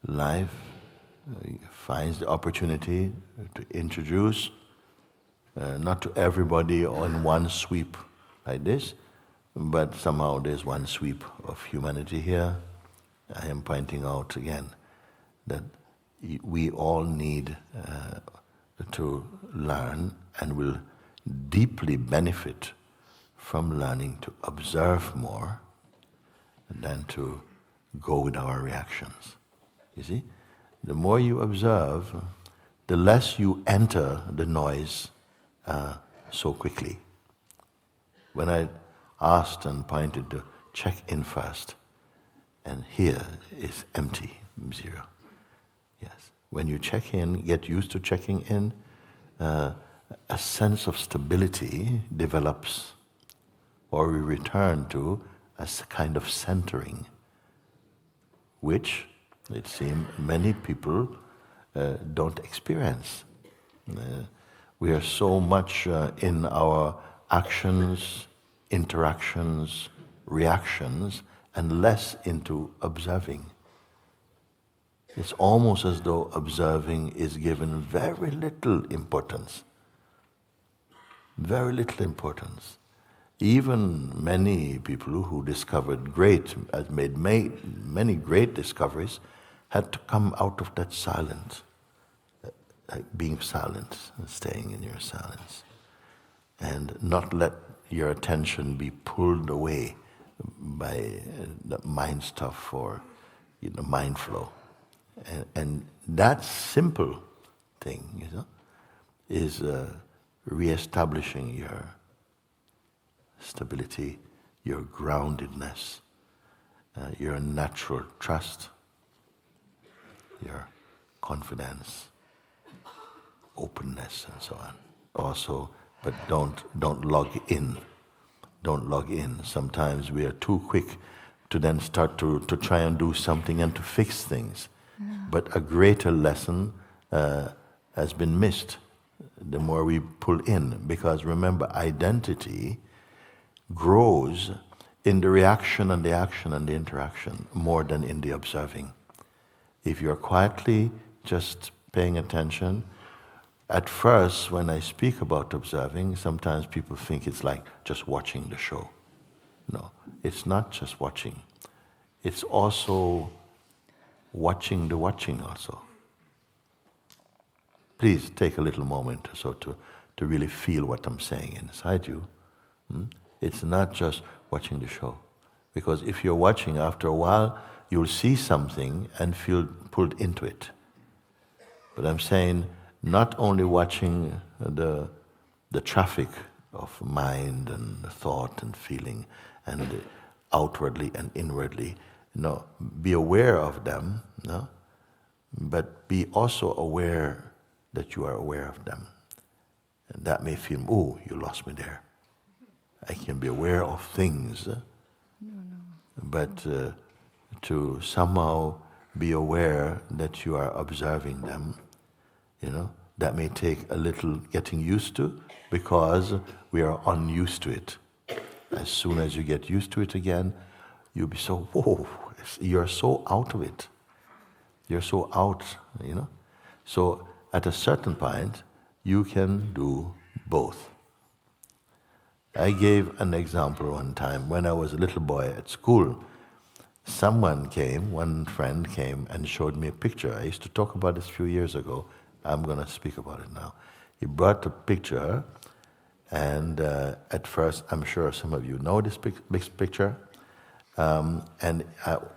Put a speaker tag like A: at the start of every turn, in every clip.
A: life finds the opportunity to introduce, not to everybody on one sweep like this, but somehow there's one sweep of humanity here. I am pointing out again that we all need to learn and will deeply benefit from learning to observe more than to go with our reactions. You see? The more you observe, the less you enter the noise so quickly. When I asked and pointed to check in first, and here is empty, zero. Yes. When you check in, get used to checking in, a sense of stability develops, or we return to a kind of centering, which it seems many people don't experience. We are so much in our actions, interactions, reactions, and less into observing. It's almost as though observing is given very little importance. Very little importance. Even many people who discovered made many great discoveries, had to come out of that silence, like being silent, staying in your silence, and not let your attention be pulled away by the mind stuff or mind flow. And that simple thing, is re-establishing your stability, your groundedness, your natural trust, your confidence, openness, and so on. Also, but don't log in. Don't log in. Sometimes we are too quick to then start to try and do something and to fix things. But a greater lesson has been missed the more we pull in. Because remember, identity grows in the reaction and the action and the interaction more than in the observing. If you're quietly just paying attention, at first when I speak about observing, sometimes people think it's like just watching the show. No, it's not just watching. It's also watching the watching also. Please take a little moment or so to really feel what I'm saying inside you. It's not just watching the show. Because if you're watching, after a while, you'll see something and feel pulled into it. But I'm saying, not only watching the traffic of mind and thought and feeling, and outwardly and inwardly, be aware of them, but be also aware that you are aware of them. And that may feel, oh, you lost me there. I can be aware of things, but to somehow be aware that you are observing them, that may take a little getting used to, because we are unused to it. As soon as you get used to it again, you'll be so, whoa, you're so out of it. You're so out, So at a certain point, you can do both. I gave an example one time when I was a little boy at school. One friend came and showed me a picture. I used to talk about this a few years ago. I'm going to speak about it now. He brought a picture, and at first, I'm sure some of you know this picture. And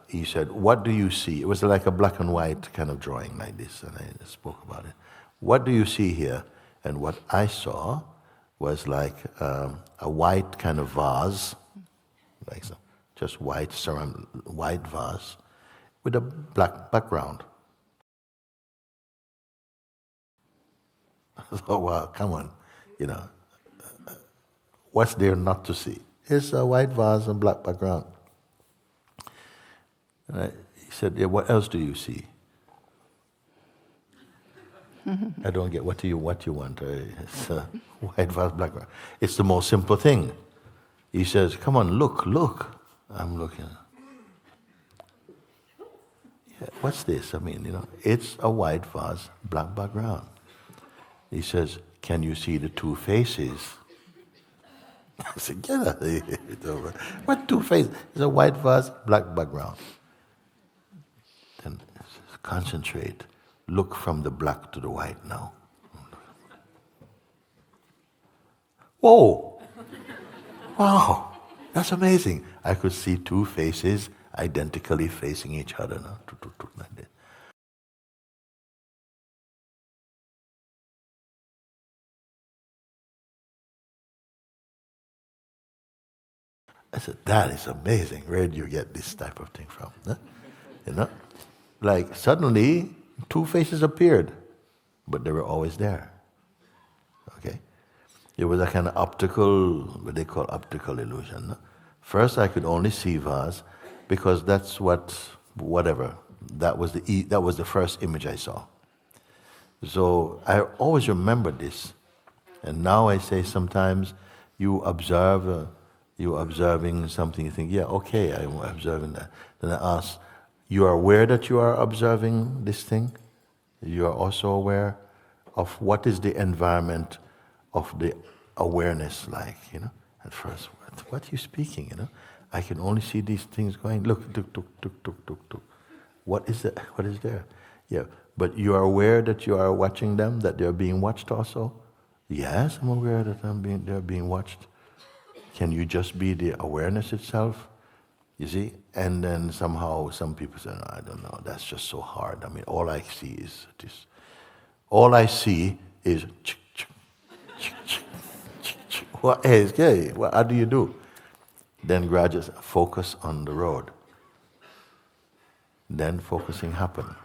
A: he said, "What do you see?" It was like a black and white kind of drawing like this, and I spoke about it. "What do you see here?" And what I saw was like a white kind of vase, like so, just white vase with a black background. So, well, come on, what's there not to see? It's a white vase and black background. He said, "Yeah, what else do you see?" I don't get what you want. It's a white vase, black background. It's the most simple thing. He says, "Come on, look." I'm looking. What's this? I mean, it's a white vase, black background. He says, can you see the two faces? I said, get out of here. What two faces? It's a white vase, black background. Then concentrate. Look from the black to the white now. Whoa! Wow! That's amazing. I could see two faces identically facing each other now. Like this. I said, that is amazing. Where do you get this type of thing from? Huh? Like suddenly, two faces appeared, but they were always there. Okay? It was a kind of optical, what they call optical illusion. No? First, I could only see vase because that's whatever. That was the first image I saw. So I always remember this, and now I say sometimes you observing something, you think, yeah, okay, I'm observing that. Then I ask, you are aware that you are observing this thing? You are also aware of what is the environment of the awareness like, At first, what are you speaking, I can only see these things going, look, tuk, tuk, tuk, tuk, tuk, tuk. What is that? What is there? Yeah, but you are aware that you are watching them, that they are being watched also? Yes, I'm aware that they are being watched. Can you just be the awareness itself? You see? And then somehow some people say, no, I don't know, that's just so hard. I mean, all I see is this. All I see is what is okay? What how do you do? Then gradually focus on the road. Then focusing happen.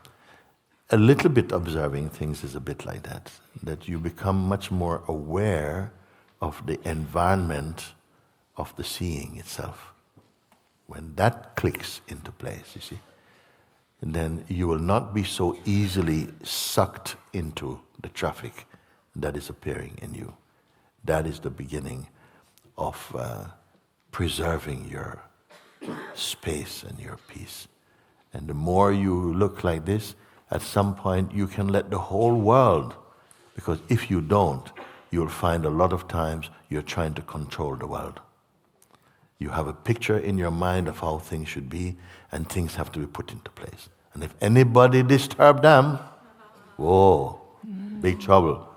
A: A little bit observing things is a bit like that you become much more aware of the environment of the seeing itself. When that clicks into place, you see, then you will not be so easily sucked into the traffic that is appearing in you. That is the beginning of preserving your space and your peace. And the more you look like this, at some point you can let the whole world, because if you don't, you'll find a lot of times you're trying to control the world. You have a picture in your mind of how things should be, and things have to be put into place. And if anybody disturb them, whoa, big trouble.